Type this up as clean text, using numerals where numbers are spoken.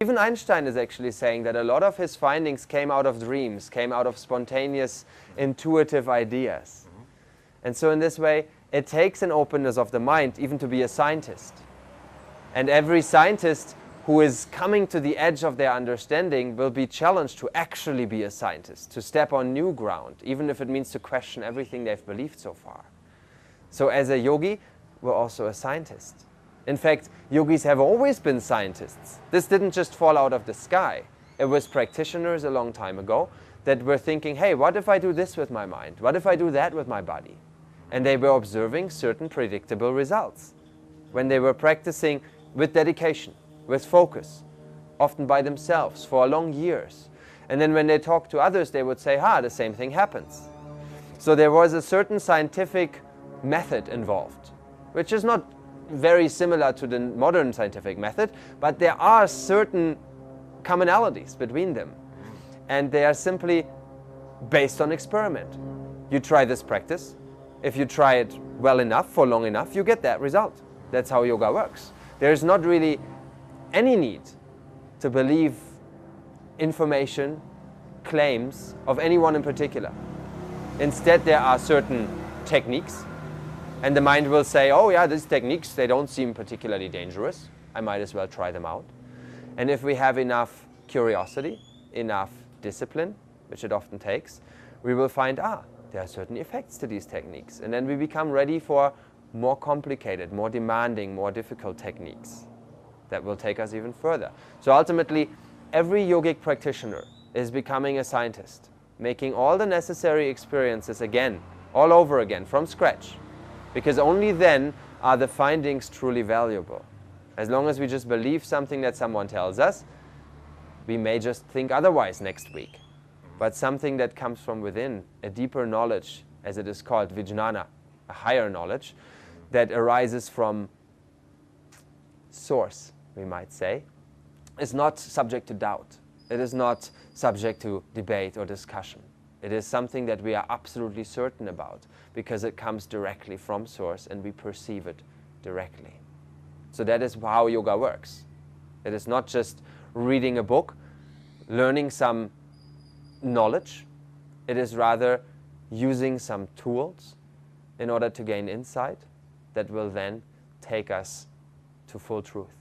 Even Einstein is actually saying that a lot of his findings came out of dreams, came out of spontaneous, intuitive ideas. And so in this way, it takes an openness of the mind even to be a scientist. And every scientist who is coming to the edge of their understanding will be challenged to actually be a scientist, to step on new ground, even if it means to question everything they've believed so far. So as a yogi, we're also a scientist. In fact, yogis have always been scientists. This didn't just fall out of the sky. It was practitioners a long time ago that were thinking, hey, what if I do this with my mind? What if I do that with my body? And they were observing certain predictable results. When they were practicing with dedication, with focus, often by themselves for long years. And then when they talked to others, they would say, the same thing happens. So there was a certain scientific method involved, which is not very similar to the modern scientific method, but there are certain commonalities between them. And they are simply based on experiment. You try this practice. If you try it well enough, for long enough, you get that result. That's how yoga works. There is not really any need to believe information, claims of anyone in particular. Instead, there are certain techniques, and the mind will say, oh yeah, these techniques, they don't seem particularly dangerous. I might as well try them out. And if we have enough curiosity, enough discipline, which it often takes, we will find, there are certain effects to these techniques. And then we become ready for more complicated, more demanding, more difficult techniques that will take us even further. So ultimately, every yogic practitioner is becoming a scientist, making all the necessary experiences again, all over again, from scratch. Because only then are the findings truly valuable. As long as we just believe something that someone tells us, we may just think otherwise next week. But something that comes from within, a deeper knowledge, as it is called, vijnana, a higher knowledge, that arises from source, we might say, is not subject to doubt. It is not subject to debate or discussion. It is something that we are absolutely certain about because it comes directly from source and we perceive it directly. So that is how yoga works. It is not just reading a book, learning some knowledge. It is rather using some tools in order to gain insight that will then take us to full truth.